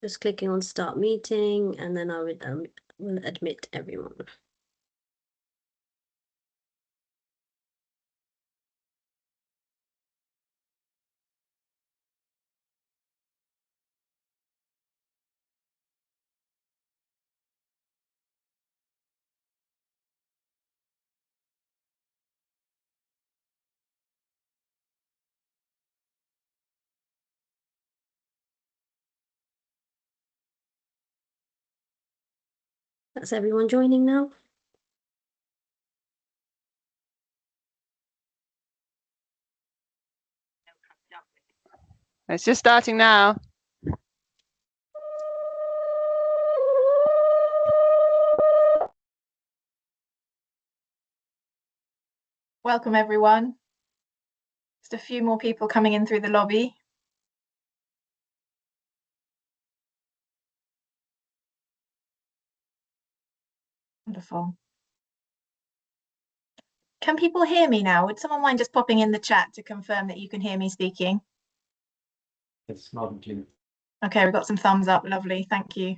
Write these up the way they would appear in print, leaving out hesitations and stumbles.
Just clicking on start meeting, and then I will admit everyone. That's everyone joining now. It's just starting now. Welcome, everyone. Just a few more people coming in through the lobby. Wonderful. Can people hear me now? Would someone mind just popping in the chat to confirm that you can hear me speaking? It's not clear. Okay, we've got some thumbs up. Lovely. Thank you.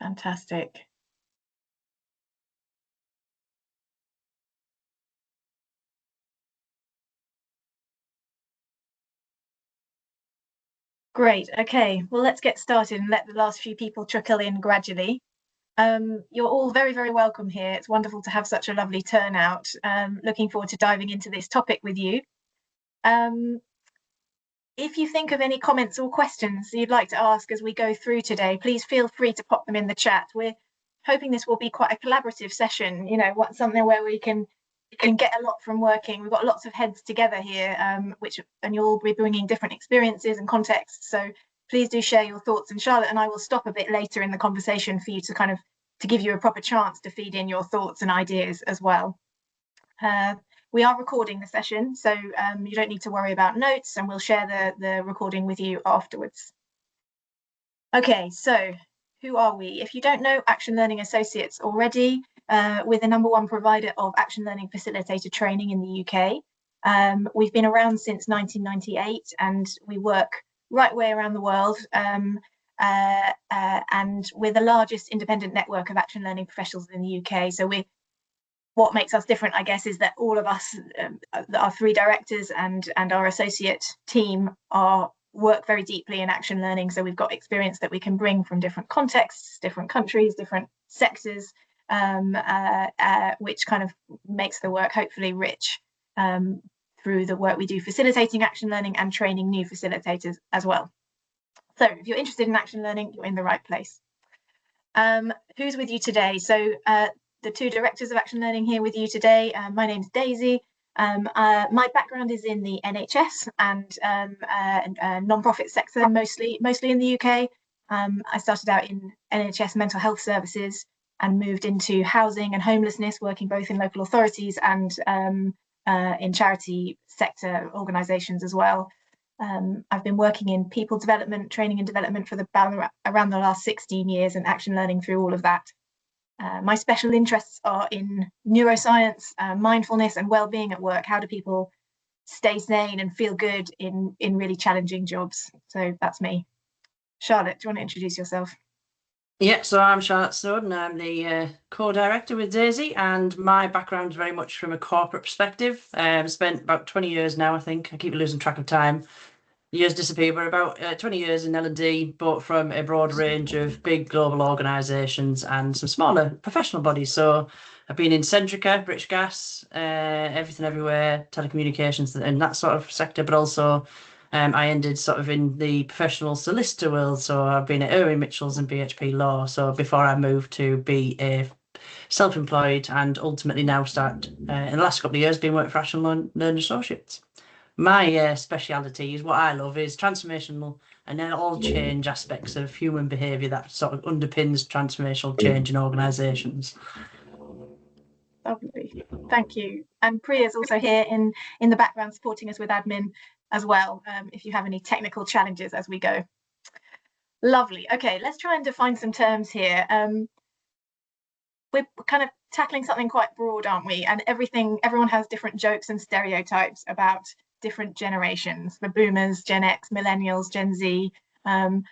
Fantastic. Great. Okay, well, let's get started and let the last few people trickle in gradually. You're all very, very welcome here. It's wonderful to have such a lovely turnout. Looking forward to diving into this topic with you. If you think of any comments or questions you'd like to ask as we go through today, please feel free to pop them in the chat. We're hoping this will be quite a collaborative session, you know, something where we can get a lot from working. We've got lots of heads together here, and you'll all be bringing different experiences and contexts. So please do share your thoughts, and Charlotte and I will stop a bit later in the conversation for you to give you a proper chance to feed in your thoughts and ideas as well. We are recording the session, so you don't need to worry about notes, and we'll share the recording with you afterwards. Okay, so who are we? If you don't know Action Learning Associates already, we're the #1 provider of action learning facilitator training in the UK. We've been around since 1998, and we work right way around the world. And we're the largest independent network of action learning professionals in the UK. So what makes us different, I guess, is that all of us, our 3 directors and our associate team, work very deeply in action learning. So we've got experience that we can bring from different contexts, different countries, different sectors, which kind of makes the work hopefully rich through the work we do facilitating action learning and training new facilitators as well. So if you're interested in action learning, you're in the right place. Who's with you today? So the 2 directors of action learning here with you today. My name's Daisy. My background is in the NHS and non-profit sector, mostly in the UK. I started out in NHS mental health services and moved into housing and homelessness, working both in local authorities and in charity sector organisations as well. I've been working in people development, training and development for around the last 16 years, and action learning through all of that. My special interests are in neuroscience, mindfulness and well-being at work. How do people stay sane and feel good in really challenging jobs? So that's me. Charlotte, do you want to introduce yourself? Yeah, so I'm Charlotte Snowden. I'm the co-director with Daisy, and my background is very much from a corporate perspective. I've spent about 20 years now, I think. I keep losing track of time. Years disappear, but about 20 years in L&D, but from a broad range of big global organisations and some smaller professional bodies. So I've been in Centrica, British Gas, Everything Everywhere, telecommunications, and that sort of sector, but also I ended sort of in the professional solicitor world. So I've been at Irwin Mitchells and BHP Law. So before I moved to be a self-employed and ultimately now start in the last couple of years been working for Action Learning Associates. My speciality is what I love is transformational and then all change aspects of human behaviour that sort of underpins transformational change in organisations. Lovely, thank you. And Priya's also here in the background supporting us with admin as well, if you have any technical challenges as we go. Lovely. Okay, let's try and define some terms here. We're kind of tackling something quite broad, aren't we? And everyone has different jokes and stereotypes about different generations, the boomers, Gen X, millennials, Gen Z. And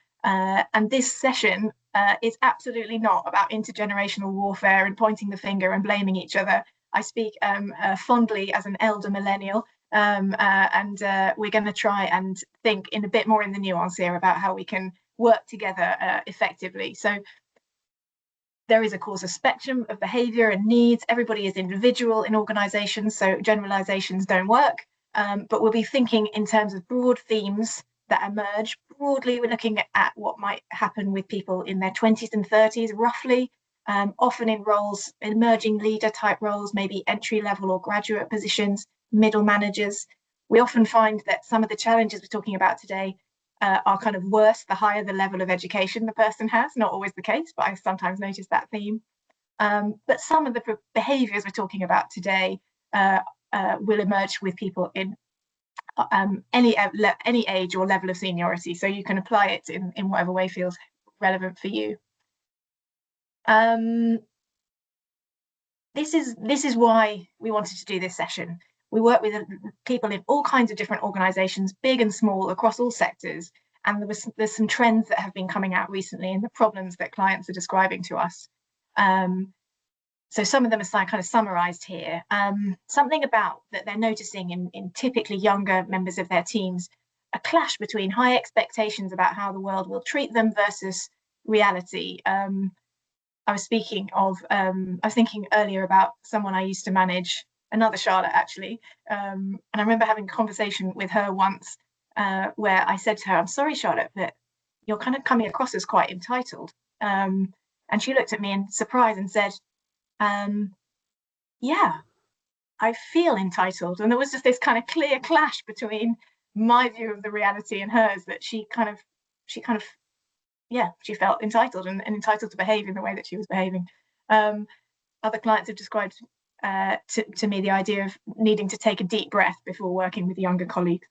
this session is absolutely not about intergenerational warfare and pointing the finger and blaming each other. I speak fondly as an elder millennial, and we're going to try and think in a bit more in the nuance here about how we can work together effectively. So there is, of course, a spectrum of behaviour and needs. Everybody is individual in organisations, so generalisations don't work. But we'll be thinking in terms of broad themes that emerge. Broadly, we're looking at what might happen with people in their 20s and 30s, roughly, often in roles, emerging leader type roles, maybe entry level or graduate positions, middle managers. We often find that some of the challenges we're talking about today are kind of worse the higher the level of education the person has. Not always the case, but I sometimes notice that theme. But some of the behaviours we're talking about today will emerge with people in any age or level of seniority. So you can apply it in whatever way feels relevant for you. This is why we wanted to do this session. We work with people in all kinds of different organisations, big and small, across all sectors. And there's some trends that have been coming out recently in the problems that clients are describing to us. So some of them are kind of summarised here. Something about that they're noticing in typically younger members of their teams, a clash between high expectations about how the world will treat them versus reality. I was thinking earlier about someone I used to manage, another Charlotte actually, and I remember having a conversation with her once where I said to her, "I'm sorry, Charlotte, but you're kind of coming across as quite entitled." And she looked at me in surprise and said, "Yeah, I feel entitled." And there was just this kind of clear clash between my view of the reality and hers, that she felt entitled and entitled to behave in the way that she was behaving. Other clients have described to me the idea of needing to take a deep breath before working with younger colleagues.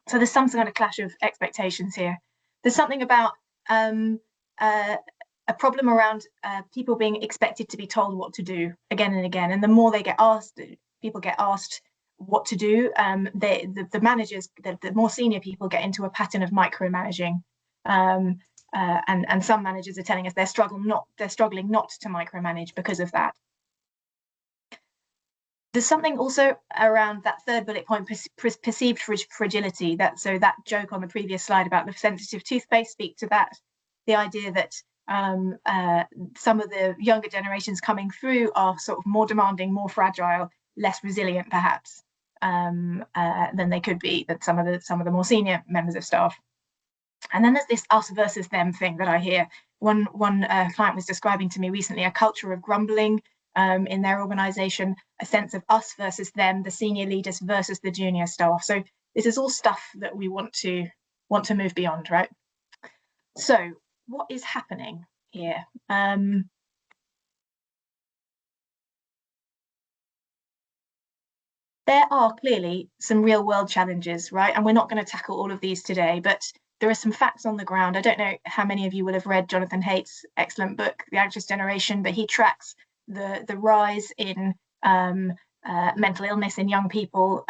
So there's some kind of clash of expectations here. There's something about a problem around people being expected to be told what to do again and again. And the more they get asked, people get asked what to do, the managers, the more senior people get into a pattern of micromanaging. And some managers are telling us they're struggling not to micromanage because of that. There's something also around that third bullet point, perceived fragility. That joke on the previous slide about the sensitive toothpaste speak to that. The idea that some of the younger generations coming through are sort of more demanding, more fragile, less resilient perhaps than they could be, than some of the more senior members of staff. And then there's this us versus them thing that I hear. One client was describing to me recently a culture of grumbling in their organisation, a sense of us versus them, the senior leaders versus the junior staff. So this is all stuff that we want to move beyond, right? So what is happening here? There are clearly some real world challenges, right? And we're not going to tackle all of these today, but there are some facts on the ground. I don't know how many of you will have read Jonathan Haidt's excellent book, The Anxious Generation, but he tracks the rise in mental illness in young people,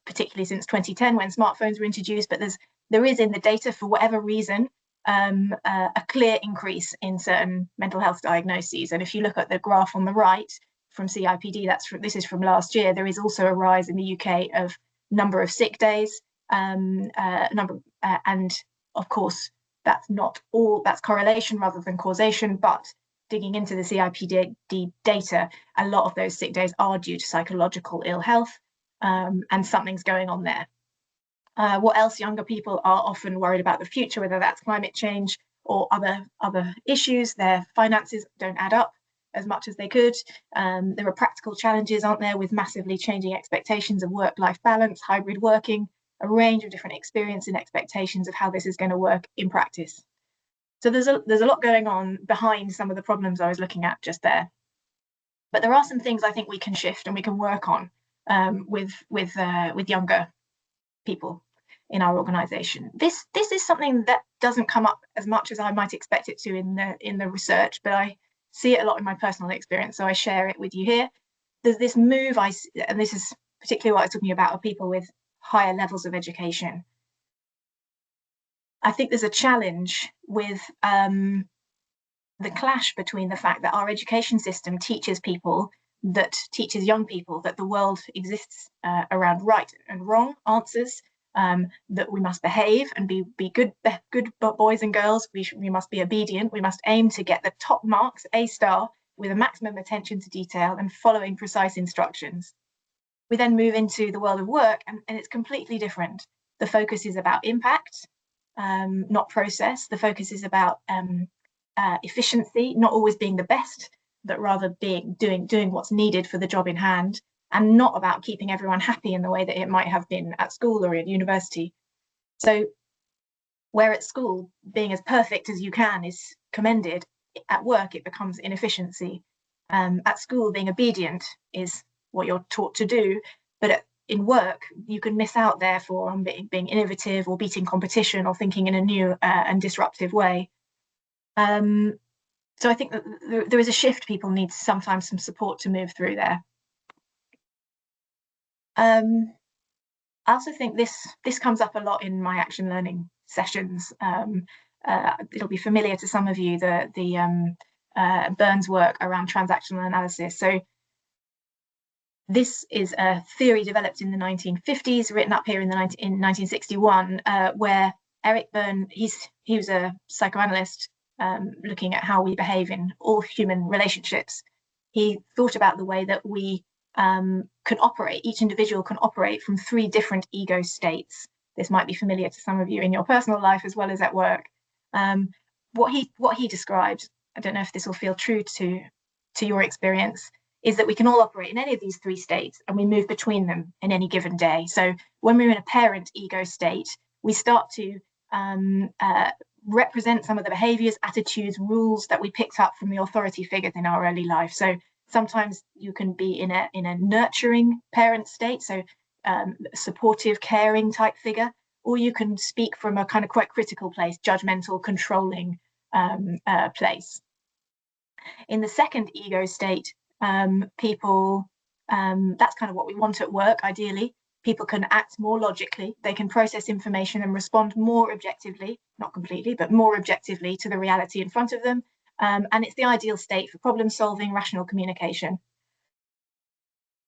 particularly since 2010 when smartphones were introduced. But there is in the data, for whatever reason, a clear increase in certain mental health diagnoses. And if you look at the graph on the right from CIPD, this is from last year, there is also a rise in the UK of number of sick days, and of course that's not all, that's correlation rather than causation, but digging into the CIPD data, a lot of those sick days are due to psychological ill health, and something's going on there. What else? Younger people are often worried about the future, whether that's climate change or other issues. Their finances don't add up as much as they could. There are practical challenges, aren't there, with massively changing expectations of work-life balance, hybrid working, a range of different experience and expectations of how this is going to work in practice. So there's a lot going on behind some of the problems I was looking at just there. But there are some things I think we can shift and we can work on with younger people in our organisation. This is something that doesn't come up as much as I might expect it to in the research, but I see it a lot in my personal experience, so I share it with you here. There's this move and this is particularly what I was talking about, of people with higher levels of education. I think there's a challenge with the clash between the fact that our education system teaches young people that the world exists around right and wrong answers, that we must behave and be good boys and girls. We must be obedient. We must aim to get the top marks, A star, with a maximum attention to detail and following precise instructions. We then move into the world of work, and it's completely different. The focus is about impact, not process. The focus is about efficiency, not always being the best, but rather doing what's needed for the job in hand, and not about keeping everyone happy in the way that it might have been at school or at university. So where at school being as perfect as you can is commended, at work it becomes inefficiency. At school being obedient is what you're taught to do, but in work you can miss out therefore on being innovative or beating competition or thinking in a new and disruptive way. So I think that there is a shift. People need sometimes some support to move through there. I also think this comes up a lot in my action learning sessions. It'll be familiar to some of you, the Byrne's work around transactional analysis. So this is a theory developed in the 1950s, written up here in 1961, where Eric Byrne, he was a psychoanalyst looking at how we behave in all human relationships. He thought about the way that we can operate, each individual can operate from 3 different ego states. This might be familiar to some of you in your personal life as well as at work. What he described, I don't know if this will feel true to your experience, is that we can all operate in any of these 3 states and we move between them in any given day. So when we're in a parent ego state, we start to represent some of the behaviors, attitudes, rules that we picked up from the authority figures in our early life. So sometimes you can be in a nurturing parent state, so supportive, caring type figure, or you can speak from a kind of quite critical place, judgmental, controlling place. In the second ego state, people, that's kind of what we want at work, ideally. People can act more logically, they can process information and respond more objectively, not completely, but more objectively to the reality in front of them. And it's the ideal state for problem solving, rational communication.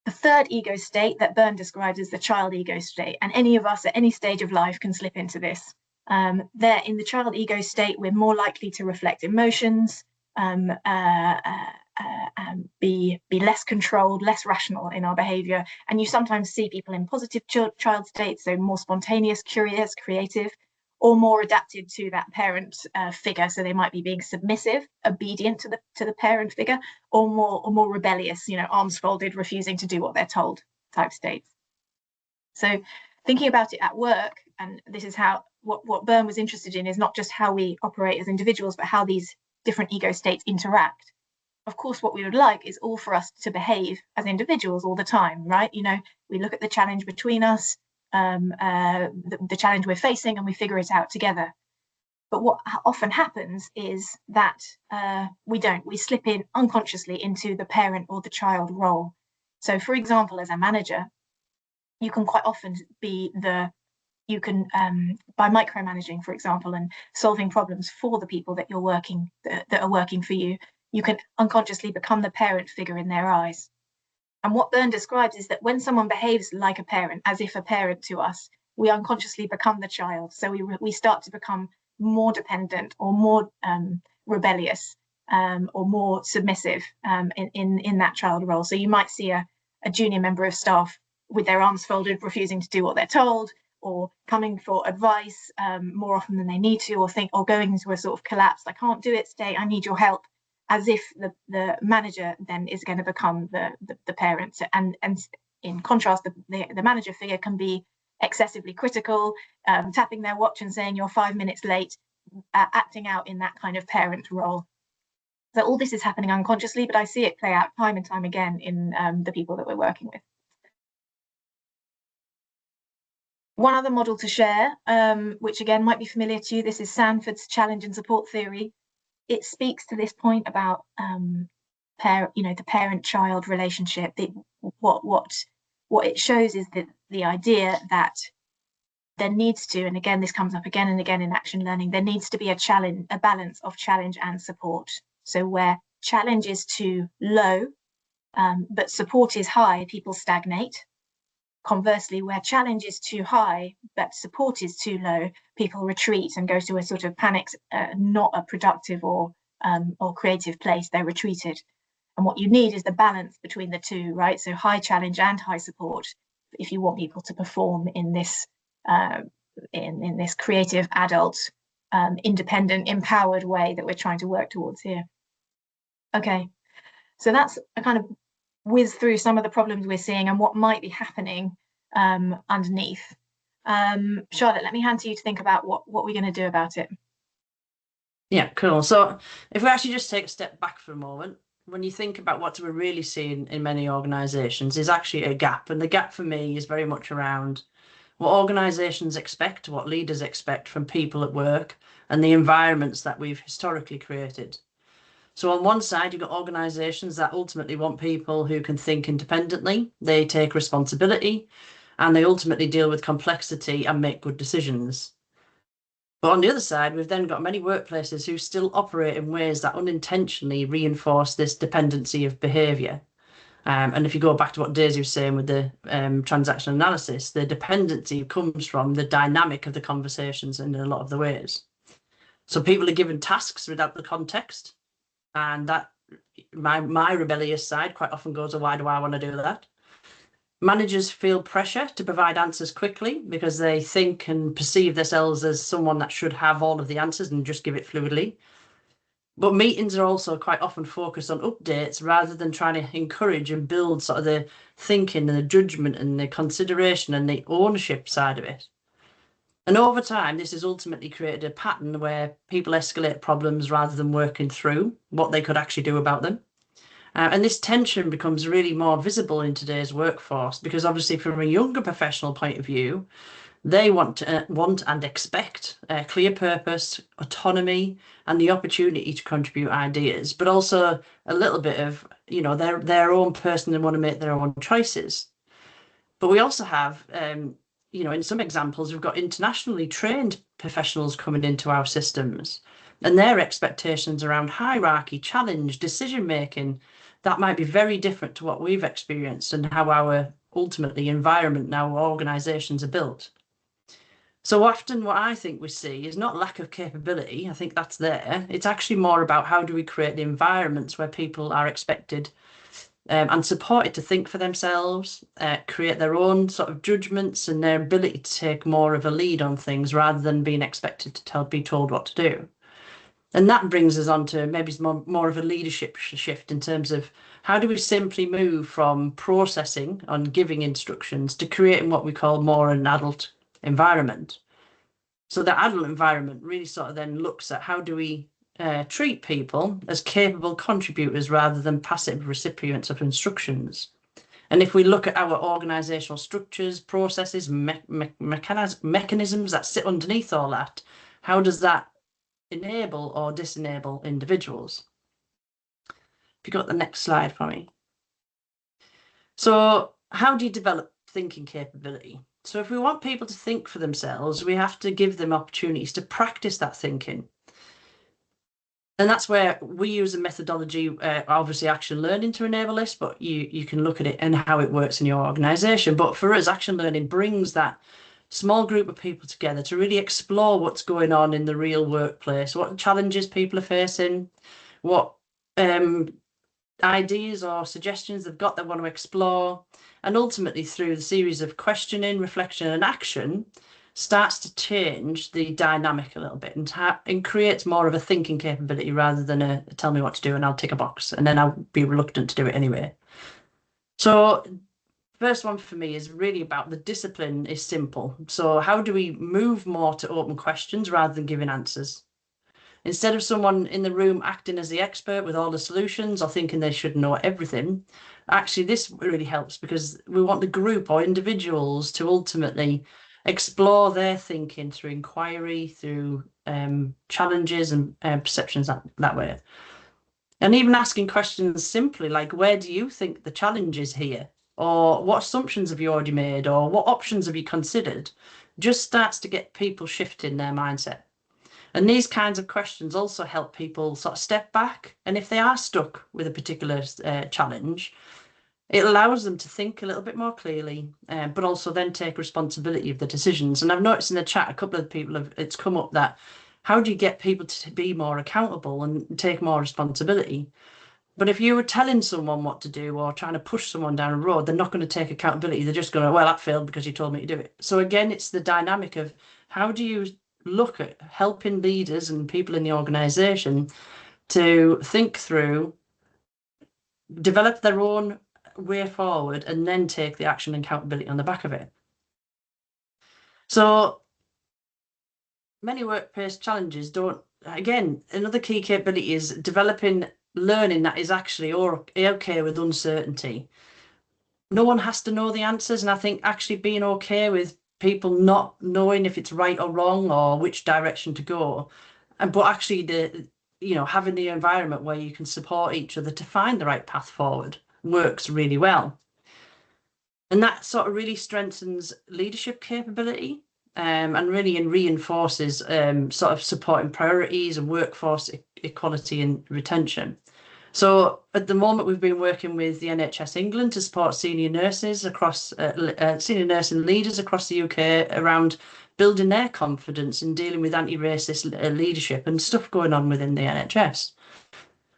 The third ego state that Byrne described as the child ego state, and any of us at any stage of life can slip into this. There, in the child ego state, we're more likely to reflect emotions, be less controlled, less rational in our behavior. And you sometimes see people in positive child states, so more spontaneous, curious, creative, or more adapted to that parent figure. So they might be being submissive, obedient to the parent figure, or more rebellious, arms folded, refusing to do what they're told type states. So thinking about it at work, and this is how what Byrne was interested in, is not just how we operate as individuals, but how these different ego states interact. Of course, what we would like is all for us to behave as individuals all the time, right? We look at the challenge between us, the challenge we're facing, and we figure it out together. But what often happens is that we slip in unconsciously into the parent or the child role. So for example, as a manager, you can quite often be by micromanaging, for example, and solving problems for the people that that are working for you, you can unconsciously become the parent figure in their eyes. And what Byrne describes is that when someone behaves like a parent, as if a parent to us, we unconsciously become the child. So we start to become more dependent or more rebellious or more submissive in that child role. So you might see a junior member of staff with their arms folded, refusing to do what they're told, or coming for advice more often than they need to, or going into a sort of collapse. I can't do it today, I need your help, as if the manager then is going to become the parent. And in contrast, the manager figure can be excessively critical, tapping their watch and saying you're 5 minutes late, acting out in that kind of parent role. So all this is happening unconsciously, but I see it play out time and time again in the people that we're working with. One other model to share, which again might be familiar to you, this is Sanford's challenge and support theory. It speaks to this point about the parent-child relationship. What it shows is that the idea that there needs to, and again, this comes up again and again in action learning, there needs to be a balance of challenge and support. So where challenge is too low, but support is high, people stagnate. Conversely, where challenge is too high, but support is too low, people retreat and go to a sort of panic, not a productive or creative place, they're retreated. And what you need is the balance between the two, right? So high challenge and high support, if you want people to perform in this in this creative, adult, independent, empowered way that we're trying to work towards here. Okay, so that's a kind of whiz through some of the problems we're seeing and what might be happening underneath. Charlotte, let me hand to you to think about what we're going to do about it. Yeah, cool. So if we actually just take a step back for a moment, when you think about what we're really seeing in many organisations is actually a gap. And the gap for me is very much around what organisations expect, what leaders expect from people at work, and the environments that we've historically created. So on one side, you've got organisations that ultimately want people who can think independently, they take responsibility, and they ultimately deal with complexity and make good decisions. But on the other side, we've then got many workplaces who still operate in ways that unintentionally reinforce this dependency of behaviour. And if you go back to what Daisy was saying with the transaction analysis, the dependency comes from the dynamic of the conversations in a lot of the ways. So people are given tasks without the context. And that my rebellious side quite often goes, oh, why do I want to do that? Managers feel pressure to provide answers quickly because they think and perceive themselves as someone that should have all of the answers and just give it fluidly. But meetings are also quite often focused on updates rather than trying to encourage and build sort of the thinking and the judgment and the consideration and the ownership side of it. And over time, this has ultimately created a pattern where people escalate problems rather than working through what they could actually do about them. And this tension becomes really more visible in today's workforce because obviously from a younger professional point of view, they want and expect a clear purpose, autonomy, and the opportunity to contribute ideas, but also a little bit of, you know, their own person and want to make their own choices. But we also have, you know, in some examples, we've got internationally trained professionals coming into our systems and their expectations around hierarchy, challenge, decision making, that might be very different to what we've experienced and how our ultimately environment now organizations are built. So often what I think we see is not lack of capability. I think that's there. It's actually more about how do we create the environments where people are expected and supported to think for themselves, create their own sort of judgments and their ability to take more of a lead on things rather than being expected to be told what to do. And that brings us on to maybe more of a leadership shift in terms of how do we simply move from processing on giving instructions to creating what we call more an adult environment. So the adult environment really sort of then looks at how do we treat people as capable contributors rather than passive recipients of instructions. And if we look at our organizational structures, processes, mechanisms that sit underneath all that, how does that enable or disenable individuals? If you got the next slide for me. So how do you develop thinking capability? So if we want people to think for themselves, we have to give them opportunities to practice that thinking. And that's where we use a methodology, obviously action learning to enable this, but you can look at it and how it works in your organization. But for us, action learning brings that small group of people together to really explore what's going on in the real workplace, what challenges people are facing, what ideas or suggestions they've got they want to explore, and ultimately through the series of questioning, reflection and action starts to change the dynamic a little bit and creates more of a thinking capability rather than a tell me what to do and I'll tick a box and then I'll be reluctant to do it anyway. So first one for me is really about the discipline is simple. So how do we move more to open questions rather than giving answers? Instead of someone in the room acting as the expert with all the solutions or thinking they should know everything, actually this really helps because we want the group or individuals to ultimately explore their thinking through inquiry, through challenges and perceptions that way. And even asking questions simply like, where do you think the challenge is here? or what assumptions have you already made, or what options have you considered, just starts to get people shifting their mindset. And these kinds of questions also help people sort of step back. And if they are stuck with a particular challenge, it allows them to think a little bit more clearly, but also then take responsibility of the decisions. And I've noticed in the chat, a couple of people it's come up that how do you get people to be more accountable and take more responsibility? But if you were telling someone what to do or trying to push someone down a road, they're not going to take accountability. They're just going to, well, that failed because you told me to do it. So again, it's the dynamic of how do you look at helping leaders and people in the organization to think through, develop their own way forward, and then take the action and accountability on the back of it. So many workplace challenges don't, again, another key capability is developing learning that is actually okay with uncertainty. No one has to know the answers, and I think actually being okay with people not knowing if it's right or wrong or which direction to go, and but actually having the environment where you can support each other to find the right path forward works really well. And that sort of really strengthens leadership capability, and really reinforces sort of supporting priorities and workforce equality and retention. So at the moment, we've been working with the NHS England to support senior nurses across senior nursing leaders across the UK around building their confidence in dealing with anti-racist leadership and stuff going on within the NHS.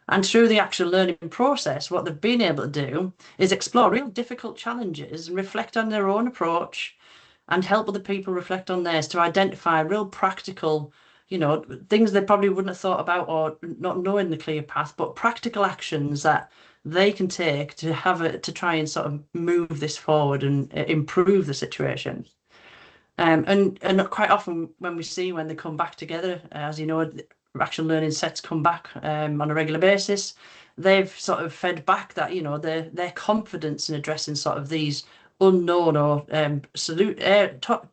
And through the actual learning process, what they've been able to do is explore real difficult challenges and reflect on their own approach and help other people reflect on theirs to identify real practical, things they probably wouldn't have thought about or not knowing the clear path, but practical actions that they can take to to try and sort of move this forward and improve the situation. And quite often when they come back together, as you know, action learning sets come back on a regular basis, they've sort of fed back that, their confidence in addressing sort of these unknown or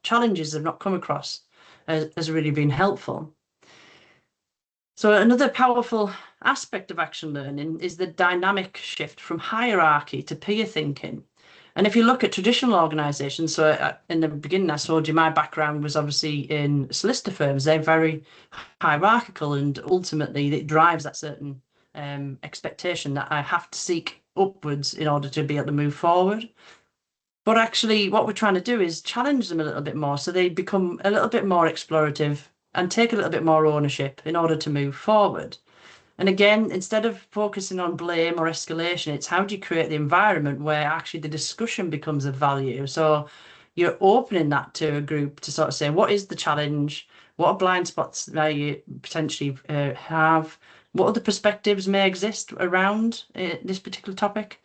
challenges they've not come across has really been helpful. So another powerful aspect of action learning is the dynamic shift from hierarchy to peer thinking. And if you look at traditional organisations, so in the beginning, I told you my background was obviously in solicitor firms. They're very hierarchical, and ultimately it drives that certain expectation that I have to seek upwards in order to be able to move forward. But actually, what we're trying to do is challenge them a little bit more so they become a little bit more explorative and take a little bit more ownership in order to move forward. And again, instead of focusing on blame or escalation, it's how do you create the environment where actually the discussion becomes of value. So you're opening that to a group to sort of say, what is the challenge? What blind spots may you potentially have? What other perspectives may exist around this particular topic?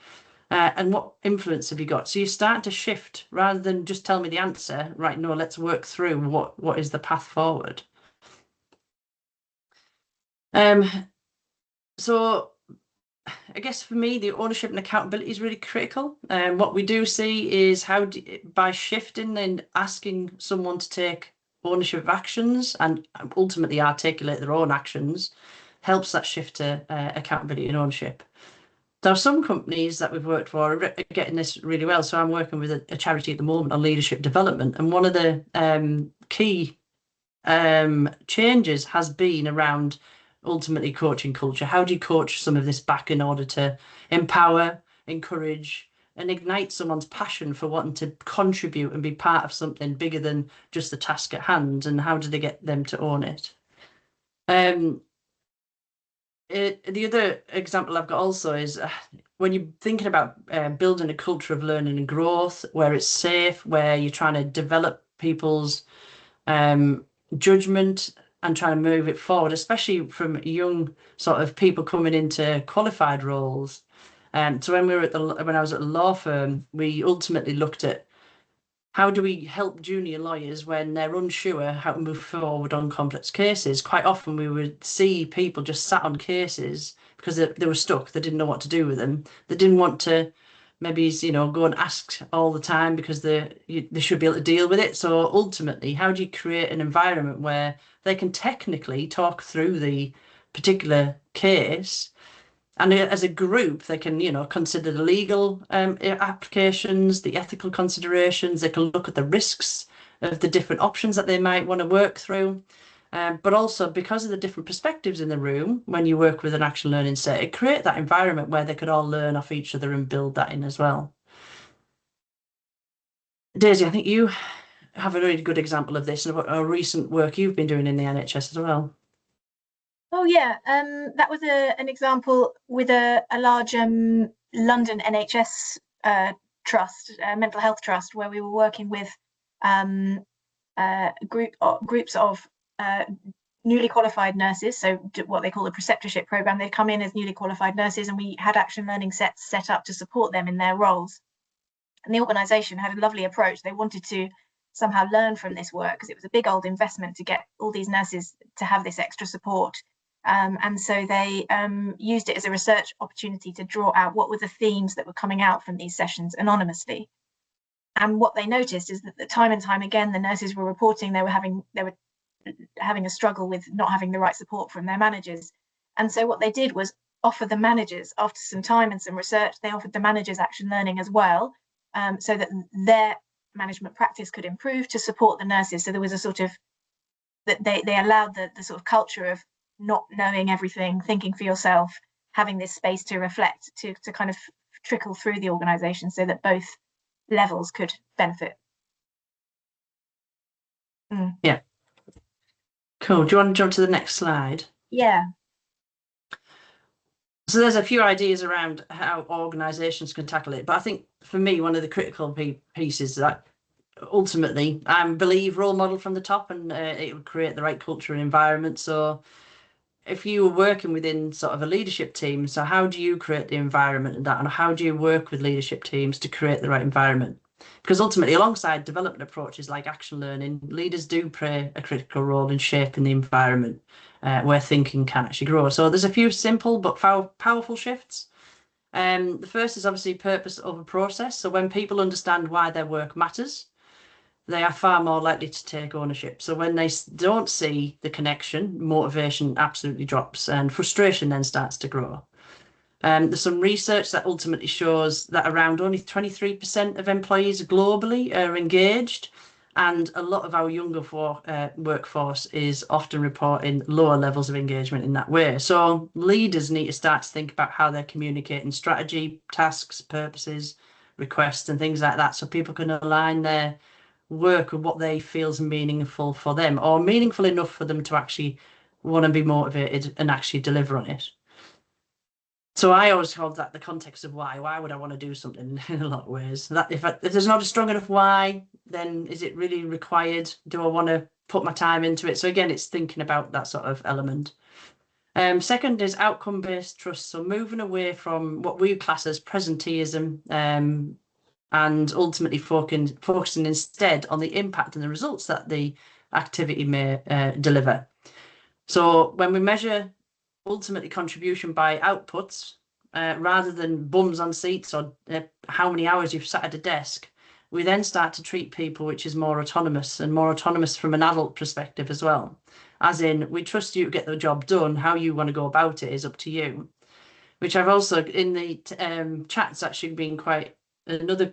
And what influence have you got? So you start to shift rather than just tell me the answer. Right, no, let's work through what is the path forward. So I guess for me, the ownership and accountability is really critical. And what we do see is by shifting and asking someone to take ownership of actions and ultimately articulate their own actions, helps that shift to accountability and ownership. There are some companies that we've worked for are getting this really well. So I'm working with a charity at the moment on leadership development, and one of the key changes has been around ultimately coaching culture. How do you coach some of this back in order to empower, encourage, and ignite someone's passion for wanting to contribute and be part of something bigger than just the task at hand? And how do they get them to own it? The other example I've got also is when you're thinking about building a culture of learning and growth, where it's safe, where you're trying to develop people's judgment and trying to move it forward, especially from young sort of people coming into qualified roles. So when I was at a law firm, we ultimately looked at how do we help junior lawyers when they're unsure how to move forward on complex cases. Quite often we would see people just sat on cases because they were stuck. They didn't know what to do with them. They didn't want to maybe, go and ask all the time because they should be able to deal with it. So ultimately, how do you create an environment where they can technically talk through the particular case And as a group, they can, consider the legal applications, the ethical considerations. They can look at the risks of the different options that they might want to work through. But also because of the different perspectives in the room, when you work with an action learning set, it creates that environment where they could all learn off each other and build that in as well. Daisy, I think you have a really good example of this and about a recent work you've been doing in the NHS as well. Oh yeah, that was an example with a large London NHS trust, mental health trust, where we were working with groups of newly qualified nurses, so what they call a preceptorship program. They'd come in as newly qualified nurses, and we had action learning sets set up to support them in their roles. And the organisation had a lovely approach. They wanted to somehow learn from this work because it was a big old investment to get all these nurses to have this extra support. And so they used it as a research opportunity to draw out what were the themes that were coming out from these sessions anonymously. And what they noticed is that time and time again, the nurses were reporting they were having a struggle with not having the right support from their managers. And so what they did was offer the managers, after some time and some research, they offered the managers action learning as well, so that their management practice could improve to support the nurses. So there was a sort of, that they allowed the sort of culture of not knowing everything, thinking for yourself, having this space to reflect, to kind of trickle through the organisation so that both levels could benefit. Yeah. Cool. Do you want to jump to the next slide? Yeah. So there's a few ideas around how organisations can tackle it, but I think for me, one of the critical pieces that ultimately I believe role model from the top, and it would create the right culture and environment. So if you were working within sort of a leadership team, so how do you create the environment and that, and how do you work with leadership teams to create the right environment? Because ultimately, alongside development approaches like action learning, leaders do play a critical role in shaping the environment where thinking can actually grow. So there's a few simple but powerful shifts. The first is obviously purpose over process. So when people understand why their work matters, they are far more likely to take ownership. So when they don't see the connection, motivation absolutely drops and frustration then starts to grow. There's some research that ultimately shows that around only 23% of employees globally are engaged, and a lot of our younger workforce is often reporting lower levels of engagement in that way. So leaders need to start to think about how they're communicating strategy, tasks, purposes, requests, and things like that, so people can align their work with what they feel is meaningful for them, or meaningful enough for them to actually want to be motivated and actually deliver on it. So I always hold that the context of why. Why would I want to do something in a lot of ways? That if there's not a strong enough why, then is it really required? Do I want to put my time into it? So again, it's thinking about that sort of element. Second is outcome-based trust. So moving away from what we class as presenteeism, and ultimately focusing instead on the impact and the results that the activity may deliver. So when we measure ultimately contribution by outputs, rather than bums on seats or how many hours you've sat at a desk, we then start to treat people which is more autonomous, and more autonomous from an adult perspective as well. As in, we trust you to get the job done. How you want to go about it is up to you. Which I've also, in the chats, actually been quite, another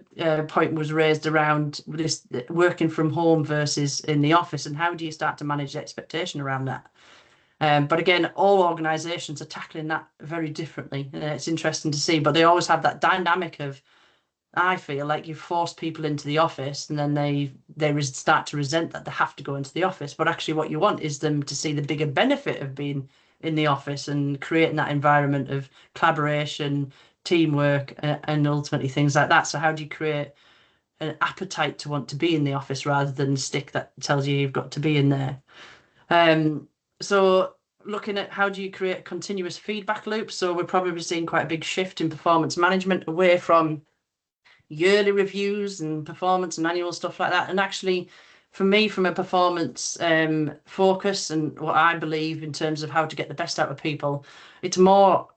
point was raised around this working from home versus in the office, and how do you start to manage the expectation around that? But again, all organisations are tackling that very differently. It's interesting to see, but they always have that dynamic of, I feel like you force people into the office and then they start to resent that they have to go into the office. But actually what you want is them to see the bigger benefit of being in the office and creating that environment of collaboration, teamwork, and ultimately things like that. So how do you create an appetite to want to be in the office rather than a stick that tells you you've got to be in there? So looking at how do you create a continuous feedback loop. So we're probably seeing quite a big shift in performance management away from yearly reviews and performance and annual stuff like that. And actually, for me, from a performance focus and what I believe in terms of how to get the best out of people, it's more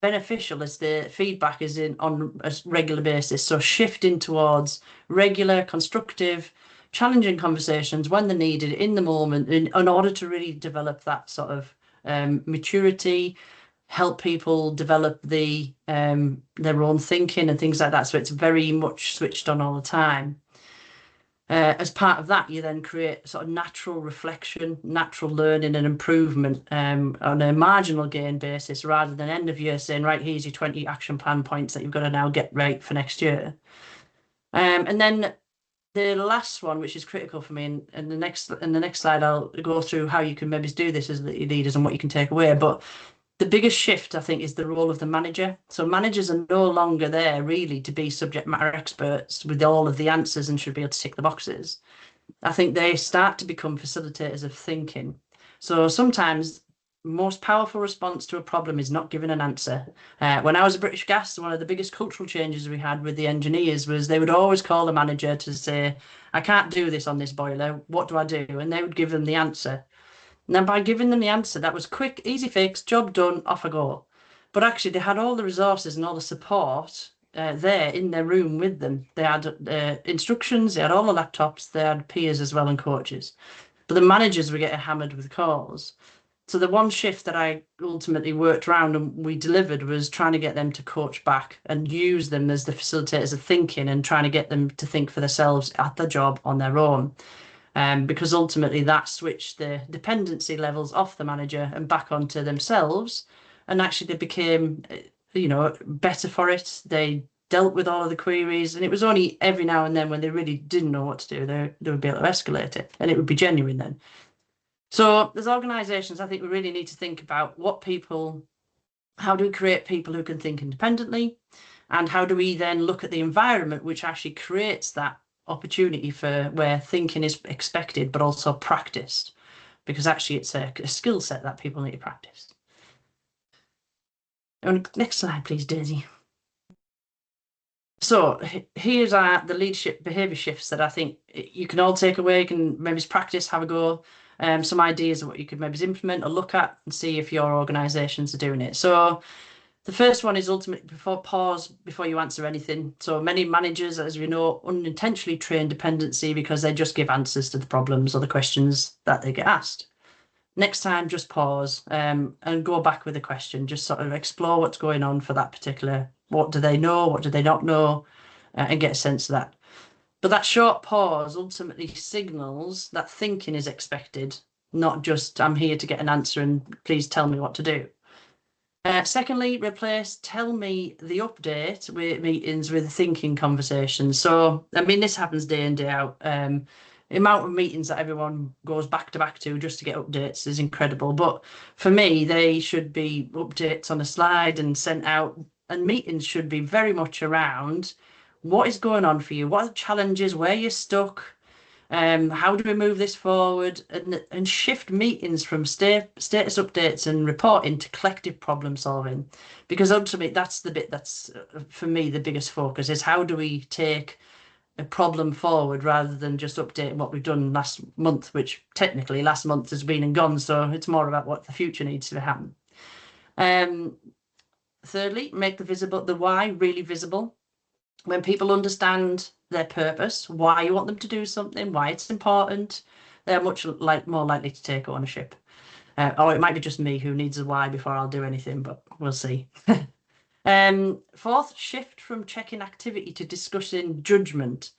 beneficial as the feedback is on a regular basis. So shifting towards regular, constructive, challenging conversations when they're needed in the moment in order to really develop that sort of maturity, help people develop their own thinking and things like that. So it's very much switched on all the time. As part of that, you then create sort of natural reflection, natural learning and improvement on a marginal gain basis, rather than end of year saying, right, here's your 20 action plan points that you've got to now get right for next year. And then the last one, which is critical for me, and the next slide, I'll go through how you can maybe do this as leaders and what you can take away. But the biggest shift, I think, is the role of the manager. So managers are no longer there really to be subject matter experts with all of the answers and should be able to tick the boxes. I think they start to become facilitators of thinking. So sometimes most powerful response to a problem is not giving an answer. When I was at British Gas, one of the biggest cultural changes we had with the engineers was they would always call the manager to say, I can't do this on this boiler. What do I do? And they would give them the answer. And then by giving them the answer, that was quick, easy fix, job done, off I go. But actually, they had all the resources and all the support there in their room with them. They had instructions, they had all the laptops, they had peers as well and coaches. But the managers were getting hammered with calls. So the one shift that I ultimately worked around and we delivered was trying to get them to coach back and use them as the facilitators of thinking and trying to get them to think for themselves at the job on their own. Because ultimately that switched the dependency levels off the manager and back onto themselves. And actually they became, better for it. They dealt with all of the queries, and it was only every now and then when they really didn't know what to do, they would be able to escalate it, and it would be genuine then. So there's organisations, I think we really need to think about how do we create people who can think independently, and how do we then look at the environment which actually creates that opportunity for where thinking is expected but also practiced, because actually it's a skill set that people need to practice. Next slide, please, Daisy. So here's the leadership behaviour shifts that I think you can all take away. You can maybe practice, have a go. Some ideas of what you could maybe implement or look at and see if your organisations are doing it. So the first one is ultimately pause before you answer anything. So many managers, as we know, unintentionally train dependency because they just give answers to the problems or the questions that they get asked. Next time, just pause and go back with a question. Just sort of explore what's going on for that particular, what do they know, what do they not know, and get a sense of that. But that short pause ultimately signals that thinking is expected, not just I'm here to get an answer and please tell me what to do. Secondly, replace tell me the update with meetings with thinking conversations. So, I mean, this happens day in, day out. The amount of meetings that everyone goes back to just to get updates is incredible. But for me, they should be updates on a slide and sent out. And meetings should be very much around what is going on for you, what are the challenges, where you're stuck, how do we move this forward, and shift meetings from status updates and reporting to collective problem solving, because ultimately that's the bit that's for me the biggest focus is how do we take a problem forward rather than just updating what we've done last month, which technically last month has been and gone, so it's more about what the future needs to happen. Thirdly, make the why really visible. When people understand their purpose, why you want them to do something, why it's important, they're much more likely to take ownership. Or it might be just me who needs a why before I'll do anything, but we'll see. Fourth, shift from checking activity to discussing judgment.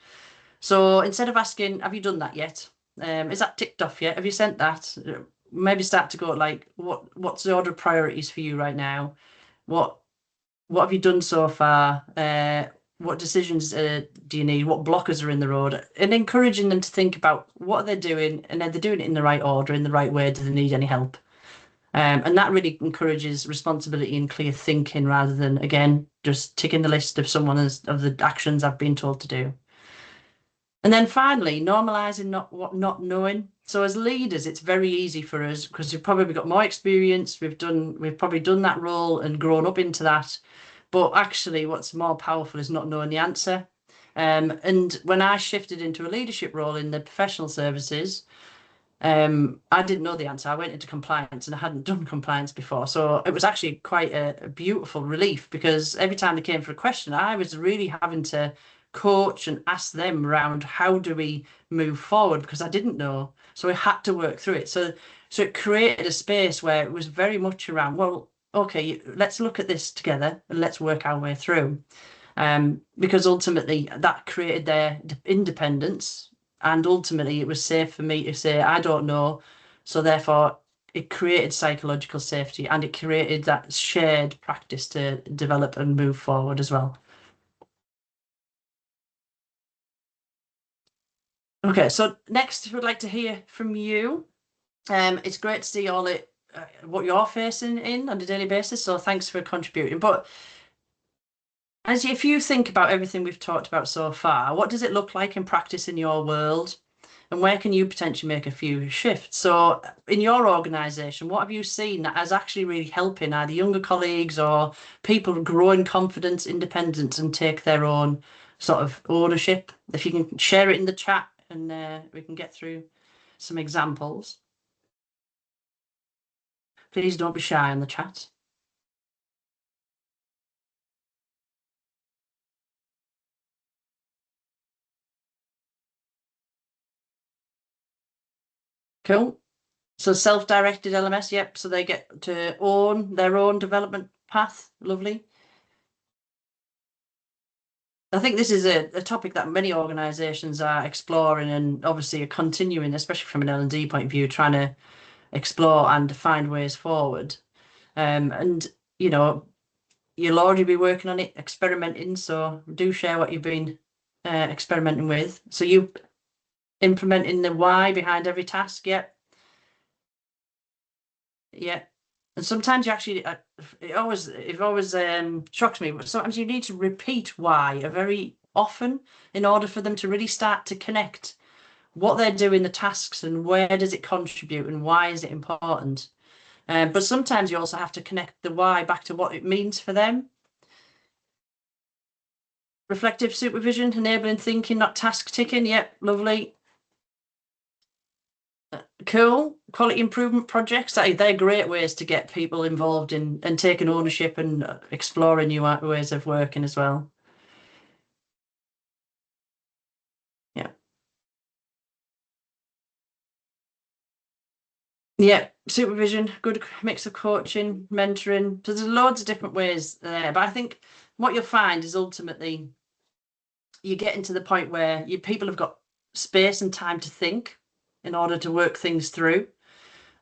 So instead of asking, have you done that yet? Is that ticked off yet? Have you sent that? Maybe start to go like, what's the order of priorities for you right now? What have you done so far? What decisions do you need? What blockers are in the road? And encouraging them to think about what they're doing and are they doing it in the right order, in the right way? Do they need any help? And that really encourages responsibility and clear thinking rather than, again, just ticking the list of of the actions I've been told to do. And then finally, normalizing not knowing. So as leaders, it's very easy for us because we've probably got more experience. We've probably done that role and grown up into that. But actually, what's more powerful is not knowing the answer. And when I shifted into a leadership role in the professional services, I didn't know the answer. I went into compliance and I hadn't done compliance before. So it was actually quite a beautiful relief because every time they came for a question, I was really having to coach and ask them around how do we move forward because I didn't know. So we had to work through it. So it created a space where it was very much around, well, okay, let's look at this together and let's work our way through. Because ultimately that created their independence, and ultimately it was safe for me to say, I don't know. So therefore, it created psychological safety, and it created that shared practice to develop and move forward as well. Okay, so next, we'd like to hear from you. It's great to see all it what you're facing in on a daily basis. So thanks for contributing. But if you think about everything we've talked about so far, what does it look like in practice in your world? And where can you potentially make a few shifts? So in your organisation, what have you seen that is actually really helping either younger colleagues or people grow in confidence, independence, and take their own sort of ownership? If you can share it in the chat, and we can get through some examples. Please don't be shy in the chat. Cool. So self-directed LMS, yep. So they get to own their own development path. Lovely. I think this is a topic that many organisations are exploring and obviously are continuing, especially from an L&D point of view, trying to explore and find ways forward. And, you know, you'll already be working on it, experimenting. So do share what you've been experimenting with. So you implementing the why behind every task, yep. Yeah. And sometimes you actually, it always shocks me, but sometimes you need to repeat why very often in order for them to really start to connect what they're doing, the tasks, and where does it contribute and why is it important. But sometimes you also have to connect the why back to what it means for them. Reflective supervision, enabling thinking, not task ticking. Yep, lovely. Cool. Quality improvement projects, they're great ways to get people involved in and taking ownership and exploring new ways of working as well. Yeah. Yeah, supervision, good mix of coaching, mentoring. So there's loads of different ways there. But I think what you'll find is ultimately you're getting to the point where people have got space and time to think in order to work things through.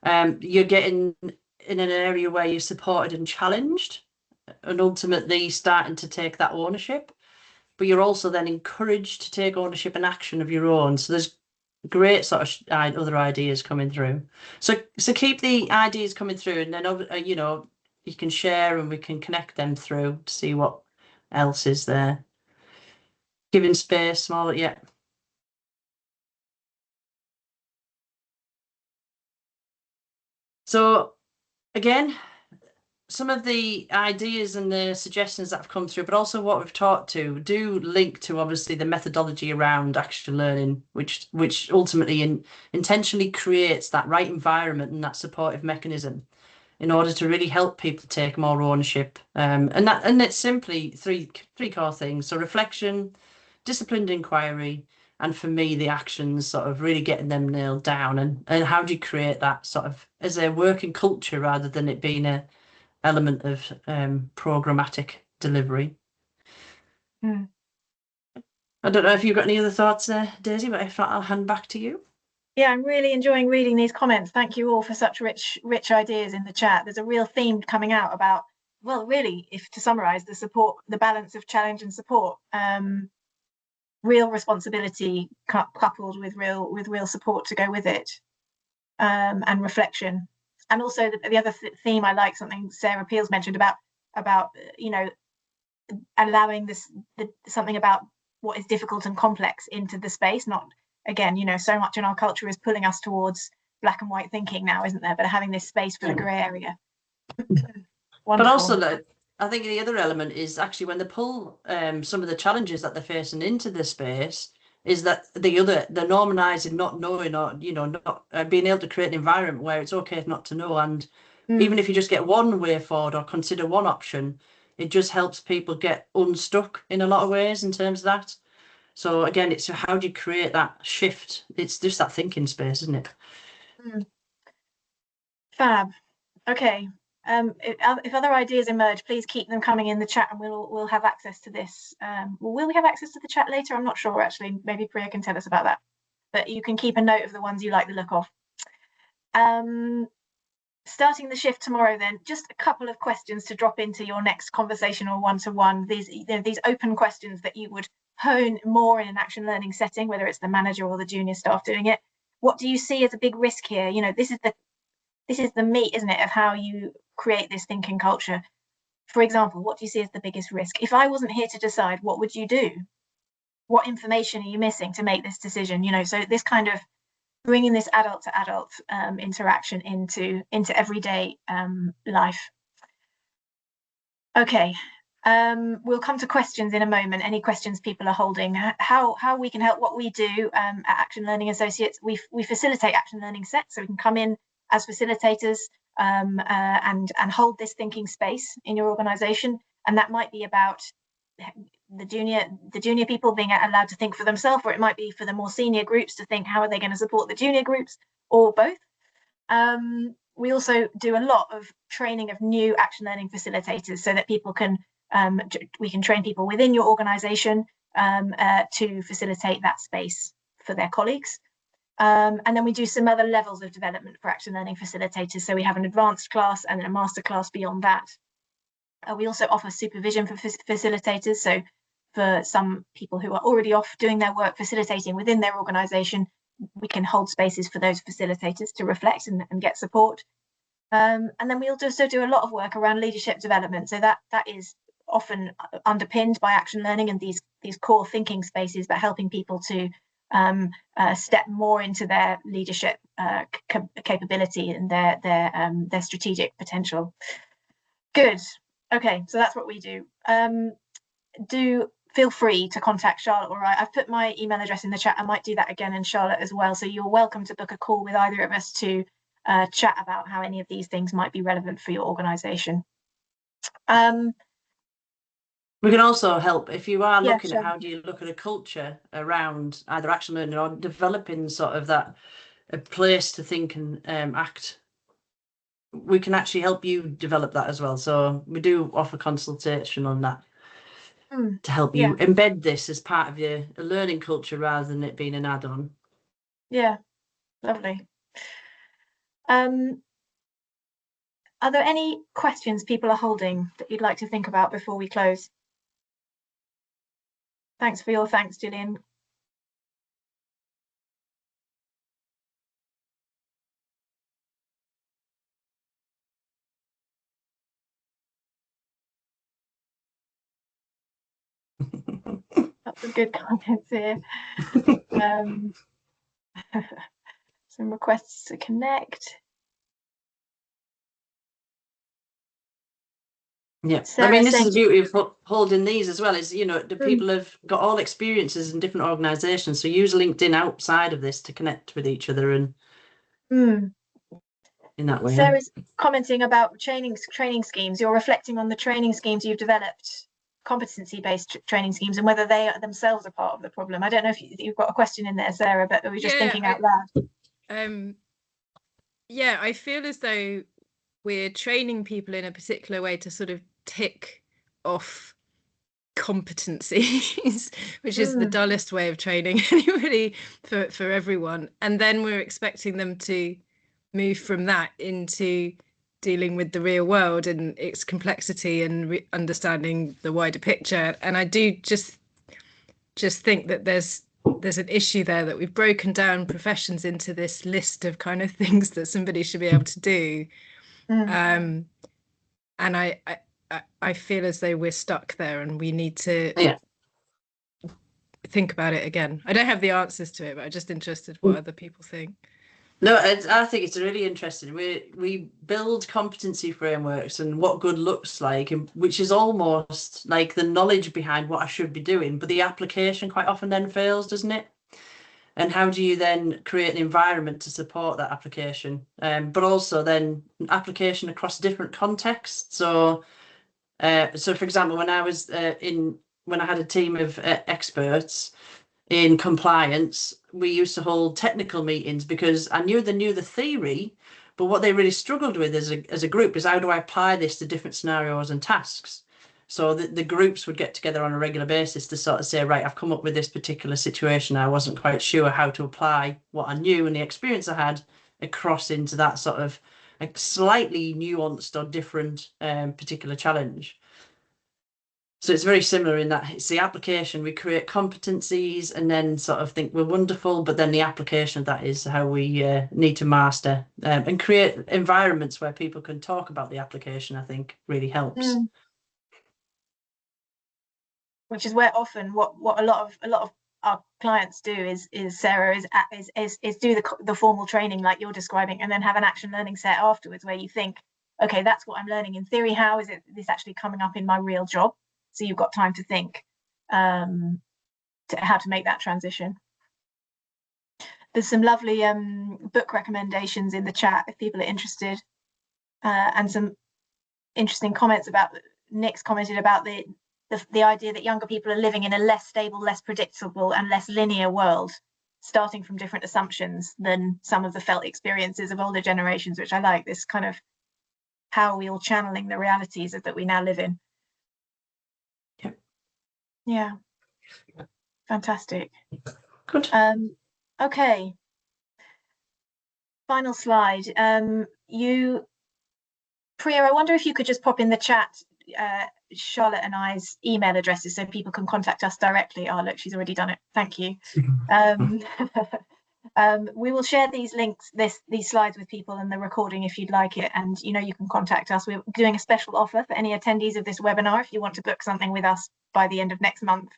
You're getting in an area where you're supported and challenged and ultimately starting to take that ownership. But you're also then encouraged to take ownership and action of your own. So there's great sort of other ideas coming through. So keep the ideas coming through, and then you know, you can share and we can connect them through to see what else is there. Giving space, smaller, yeah. So again, some of the ideas and the suggestions that have come through, but also what we've talked to, do link to obviously the methodology around action learning, which ultimately intentionally creates that right environment and that supportive mechanism in order to really help people take more ownership. And it's simply three core things. So reflection, disciplined inquiry, and for me, the actions, sort of really getting them nailed down. And how do you create that sort of as a working culture rather than it being a element of programmatic delivery. Mm. I don't know if you've got any other thoughts there, Daisy, but if not, I'll hand back to you. Yeah, I'm really enjoying reading these comments. Thank you all for such rich ideas in the chat. There's a real theme coming out about, well, really, if to summarize, the balance of challenge and support, real responsibility coupled with real support to go with it, and reflection. And also the other theme I like, something Sarah Peel's mentioned about you know, allowing something about what is difficult and complex into the space. Not, again, you know, so much in our culture is pulling us towards black and white thinking now, isn't there? But having this space for the grey area. But also, I think the other element is actually when they pull some of the challenges that they're facing into the space, is that they're normalizing not knowing, or you know, not being able to create an environment where it's okay not to know. And even if you just get one way forward or consider one option, it just helps people get unstuck in a lot of ways in terms of that. So again, it's how do you create that shift? It's just that thinking space, isn't it? Fab. Okay. if other ideas emerge, please keep them coming in the chat, and we'll have access to this. Will we have access to the chat later? I'm not sure, actually. Maybe Priya can tell us about that. But you can keep a note of the ones you like the look of. Starting the shift tomorrow, then, just a couple of questions to drop into your next conversation or one-to-one. These open questions that you would hone more in an action learning setting, whether it's the manager or the junior staff doing it. What do you see as a big risk here? You know, this is the meat, isn't it, of how you create this thinking culture. For example, what do you see as the biggest risk? If I wasn't here to decide, what would you do? What information are you missing to make this decision? You know, so this kind of bringing this adult to adult interaction into everyday life. Okay, we'll come to questions in a moment. Any questions people are holding? How we can help? What we do at Action Learning Associates, we facilitate action learning sets, so we can come in as facilitators and hold this thinking space in your organisation, and that might be about the junior people being allowed to think for themselves, or it might be for the more senior groups to think how are they going to support the junior groups, or both. We also do a lot of training of new action learning facilitators, so that people can we can train people within your organisation to facilitate that space for their colleagues. And then we do some other levels of development for action learning facilitators. So we have an advanced class and then a master class beyond that. We also offer supervision for facilitators. So for some people who are already off doing their work facilitating within their organisation, we can hold spaces for those facilitators to reflect and get support. And then we also do a lot of work around leadership development. So that is often underpinned by action learning and these core thinking spaces, but helping people to step more into their leadership capability and their strategic potential. Good. Okay, so that's what we do. Do feel free to contact Charlotte or I. I've put my email address in the chat. I might do that again, and Charlotte as well. So you're welcome to book a call with either of us to chat about how any of these things might be relevant for your organisation. We can also help if you are looking sure. at how do you look at a culture around either action learning or developing sort of that a place to think and act. We can actually help you develop that as well. So we do offer consultation on that to help you embed this as part of your learning culture rather than it being an add-on. Yeah, lovely. Are there any questions people are holding that you'd like to think about before we close? Thanks for your thanks, Gillian. That's a good comment here. Some requests to connect. Yeah, Sarah, I mean, this is the beauty of holding these as well, is, you know, the people have got all experiences in different organisations, so use LinkedIn outside of this to connect with each other and in that way. Sarah's commenting about training schemes. You're reflecting on the training schemes you've developed, competency-based training schemes, and whether they themselves are part of the problem. I don't know if you've got a question in there, Sarah, but we're just thinking out loud. Yeah, I feel as though we're training people in a particular way to sort of tick off competencies, which is the dullest way of training anybody for everyone. And then we're expecting them to move from that into dealing with the real world and its complexity and understanding the wider picture. And I do just think that there's an issue there, that we've broken down professions into this list of kind of things that somebody should be able to do. And I feel as though we're stuck there, and we need to think about it again. I don't have the answers to it, but I'm just interested what other people think. No, I think it's really interesting. We build competency frameworks and what good looks like, which is almost like the knowledge behind what I should be doing, but the application quite often then fails, doesn't it? And how do you then create an environment to support that application? But also then application across different contexts. So for example, when I was when I had a team of experts in compliance, we used to hold technical meetings because I knew they knew the theory, But what they really struggled with as a group is, how do I apply this to different scenarios and tasks? So the groups would get together on a regular basis to sort of say, right, I've come up with this particular situation. I wasn't quite sure how to apply what I knew and the experience I had across into that sort of a slightly nuanced or different particular challenge. So it's very similar in that it's the application. We create competencies and then sort of think we're wonderful, but then the application of that is how we need to master and create environments where people can talk about the application, I think really helps. Which is where often what a lot of our clients do is Sarah is do the formal training like you're describing, and then have an action learning set afterwards where you think, okay, that's what I'm learning in theory. How is this actually coming up in my real job? So you've got time to think to how to make that transition. There's some lovely book recommendations in the chat if people are interested, and some interesting comments about Nick's commented about the idea that younger people are living in a less stable, less predictable, and less linear world, starting from different assumptions than some of the felt experiences of older generations, which I like. This kind of how are we all channeling the realities that we now live in. Yeah, fantastic. Good. Okay, final slide. Priya, I wonder if you could just pop in the chat Charlotte and I's email addresses so people can contact us directly. Oh, look, she's already done it. Thank you. We will share these links, these slides with people and the recording if you'd like it. And you can contact us. We're doing a special offer for any attendees of this webinar if you want to book something with us by the end of next month.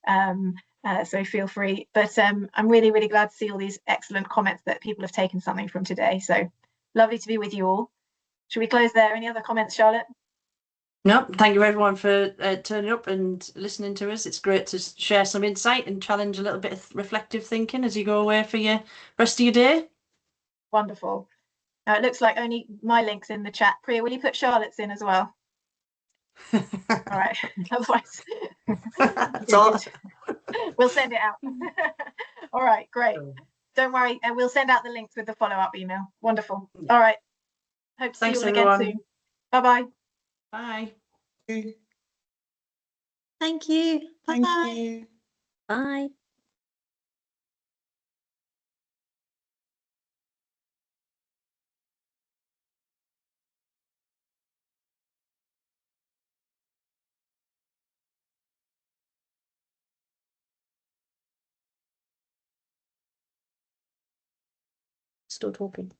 So feel free. But I'm really, really glad to see all these excellent comments that people have taken something from today. So lovely to be with you all. Should we close there? Any other comments, Charlotte? No, thank you everyone for turning up and listening to us. It's great to share some insight and challenge a little bit of reflective thinking as you go away for your rest of your day. Wonderful. Now it looks like only my link's in the chat. Priya, will you put Charlotte's in as well? All right. Otherwise, we'll send it out. All right, great. Don't worry, we'll send out the links with the follow-up email. Wonderful. All right. Hope to see you all again soon. Bye-bye. Bye. Thank you. Bye. Thank you. Bye. Still talking.